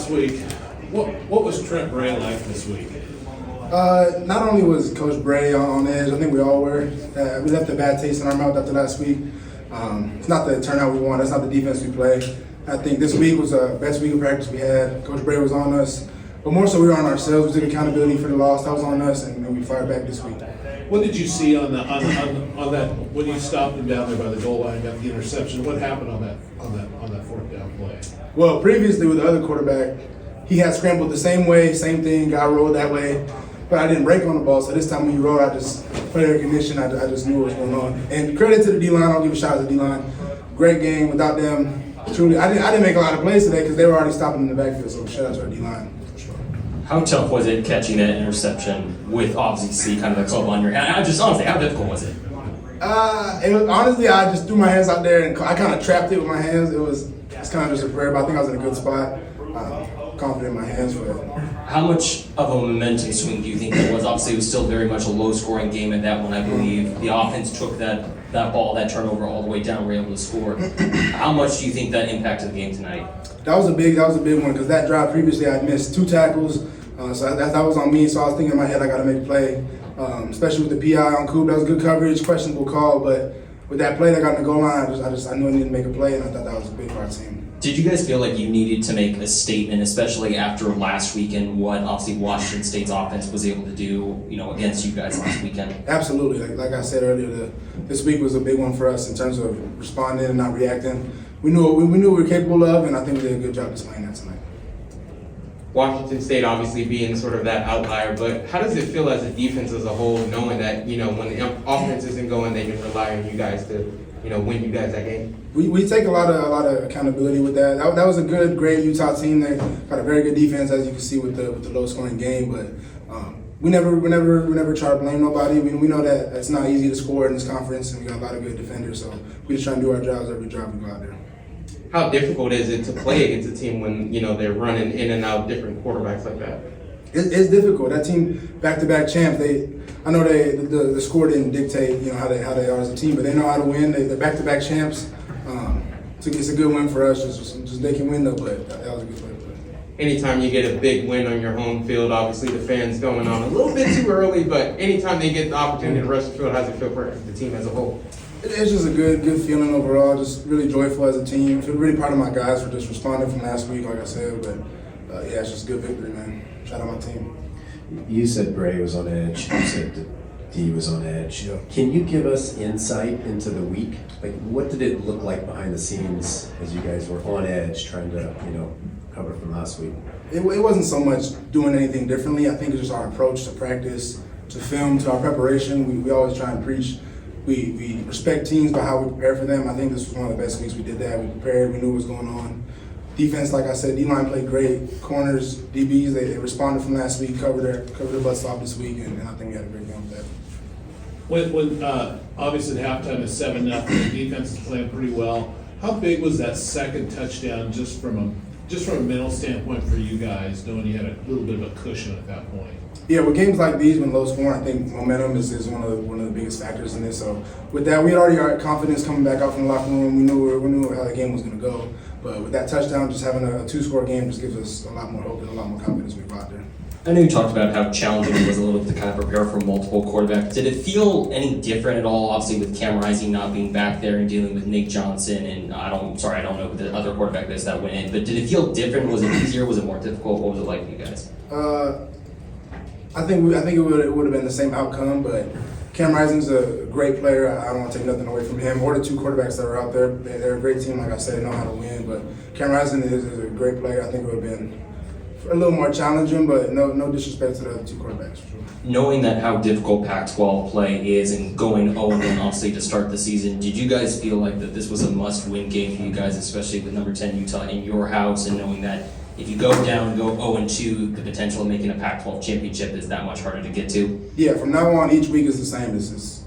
last week. What was Trent Bray like this week? Not only was Coach Bray on edge, I think we all were. We left a bad taste in our mouth after last week. It's not the turnout we want. That's not the defense we play. I think this week was the best week of practice we had. Coach Bray was on us, but more so we were on ourselves. We took accountability for the loss. That was on us, and we fired back this week. What did you see on that when you stopped him down there by the goal line and got the interception? What happened on that fourth down play? Well, previously with the other quarterback, he had scrambled the same way, same thing, got rolled that way, but I didn't break on the ball. So this time when he rolled, I just play recognition. I just knew what was going on. And credit to the D-line. I'll give a shout out to the D-line. Great game. Without them, truly, I didn't make a lot of plays today because they were already stopping in the backfield. So shout out to our D-line. How tough was it catching that interception with obviously kind of the club on your hand? Honestly, how difficult was it? Honestly, I just threw my hands out there and I kind of trapped it with my hands. It's kind of just a prayer, but I think I was in a good spot. Confident in my hands for it. How much of a momentum swing do you think there was? Obviously, it was still very much a low-scoring game at that one, I believe. The offense took that ball, that turnover all the way down, were able to score. How much do you think that impacted the game tonight? That was a big one because that drive previously I missed 2 tackles, so that was on me. So I was thinking in my head I got to make a play, especially with the PI on Coop. That was good coverage, questionable call, but with that play that got in the goal line, I knew I needed to make a play, and I thought that was big for our team. Did you guys feel like you needed to make a statement, especially after last weekend, what obviously Washington State's offense was able to do, against you guys last weekend? Absolutely. Like I said earlier, this week was a big one for us in terms of responding and not reacting. We knew what we were capable of, and I think we did a good job displaying that tonight. Washington State obviously being sort of that outlier, but how does it feel as a defense as a whole, knowing that, when the offense isn't going, they can rely on you guys to, win you guys that game? We take a lot of accountability with that. That was a great Utah team. They got a very good defense, as you can see with the low scoring game. But we never try to blame nobody. We know that it's not easy to score in this conference, and we got a lot of good defenders. So we just try to do our jobs every drive we go out there. How difficult is it to play against a team when they're running in and out different quarterbacks like that? It's difficult. That team, back-to-back champs. I know the score didn't dictate how they are as a team, but they know how to win. They're back-to-back champs. It's a good win for us. Just they can win though, but that was a good play. Anytime you get a big win on your home field, obviously the fans going on a little bit too early, but anytime they get the opportunity to rush the field, how does it feel for the team as a whole? It's just a good feeling overall. Just really joyful as a team. Feel really proud of my guys for just responding from last week, like I said. But it's just a good victory, man. Shout out my team. You said Bray was on edge. You said D was on edge. Yeah. Can you give us insight into the week? Like, what did it look like behind the scenes as you guys were on edge, trying to cover from last week? It wasn't so much doing anything differently. I think it's just our approach to practice, to film, to our preparation. We always try and preach. We respect teams by how we prepare for them. I think this was one of the best weeks we did that. We prepared. We knew what was going on. Defense, like I said, D-line played great. Corners, DBs, they responded from last week, covered their butts off this week, and I think we had a great game with that. When obviously at halftime is 7-0, the defense is playing pretty well. How big was that second touchdown just from a mental standpoint for you guys, knowing you had a little bit of a cushion at that point? Yeah, with games like these, when low scoring, I think momentum is one of the biggest factors in this. So with that, we had already our confidence coming back out from the locker room. We knew how the game was going to go. But with that touchdown, just having a 2-score game just gives us a lot more hope and a lot more confidence we go out there. I know you talked about how challenging it was a little bit to kind of prepare for multiple quarterbacks. Did it feel any different at all, obviously with Cam Rising not being back there and dealing with Nick Johnson and I don't know who the other quarterback is that went in, but did it feel different? Was it easier? Was it more difficult? What was it like for you guys? I think it would have been the same outcome, but Cam Rising's a great player. I don't want to take nothing away from him or the 2 quarterbacks that are out there. They're a great team, like I said, they know how to win. But Cam Rising is a great player. I think it would have been a little more challenging, but no disrespect to the other 2 quarterbacks for sure. Knowing that how difficult Pac-12 play is and going 0-1 obviously to start the season, did you guys feel like that this was a must-win game for you guys, especially with number 10 Utah in your house, and knowing that if you go down, go 0-2, the potential of making a Pac-12 championship is that much harder to get to? Yeah, from now on, each week is the same. This is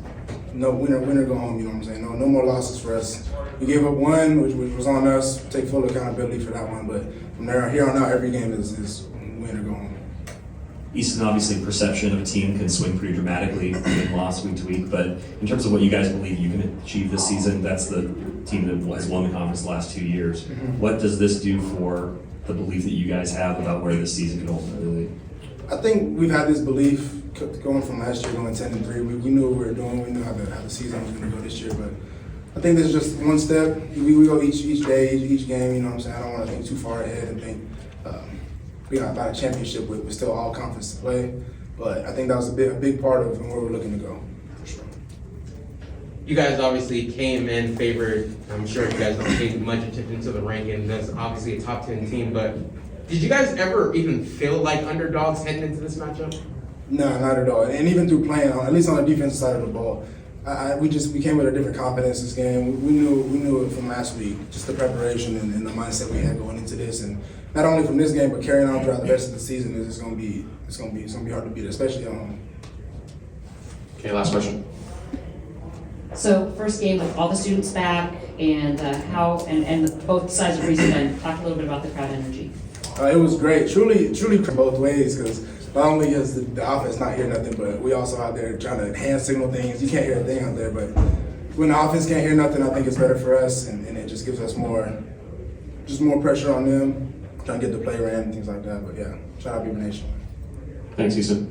no winner go home. You know what I'm saying? No more losses for us. We gave up one, which was on us. Take full accountability for that one. But from here on out, every game is win or go home. Easton, obviously, perception of a team can swing pretty dramatically in loss week to week, but in terms of what you guys believe you can achieve this season, that's the team that has won the conference the last 2 years. What does this do for the belief that you guys have about where this season can ultimately lead? I think we've had this belief going from last year, going 10-3. We knew what we were doing. We knew how the season was going to go this year, but I think this is just one step. We go each day, each game. You know what I'm saying? I don't want to think too far ahead and think we got about a championship with still all conference to play. But I think that was a big part of where we're looking to go, for sure. You guys obviously came in favored. I'm sure you guys don't pay much attention to the ranking. That's obviously a top 10 team, but did you guys ever even feel like underdogs heading into this matchup? No, not at all. And even through playing, at least on the defensive side of the ball, we came with a different confidence this game. We knew it from last week, just the preparation and the mindset we had going into this, and not only from this game but carrying on throughout the rest of the season. It's gonna be hard to beat, especially at home. Okay, last question. So first game with all the students back and both sides of Reason Bend. Talk a little bit about the crowd energy. It was great, truly both ways, because not only is the offense not hearing nothing, but we also out there trying to hand signal things. You can't hear a thing out there, but when the offense can't hear nothing, I think it's better for us, and it just gives us more pressure on them, trying to get the play ran and things like that. But yeah, shout out Beaver Nation. Thanks, Easton.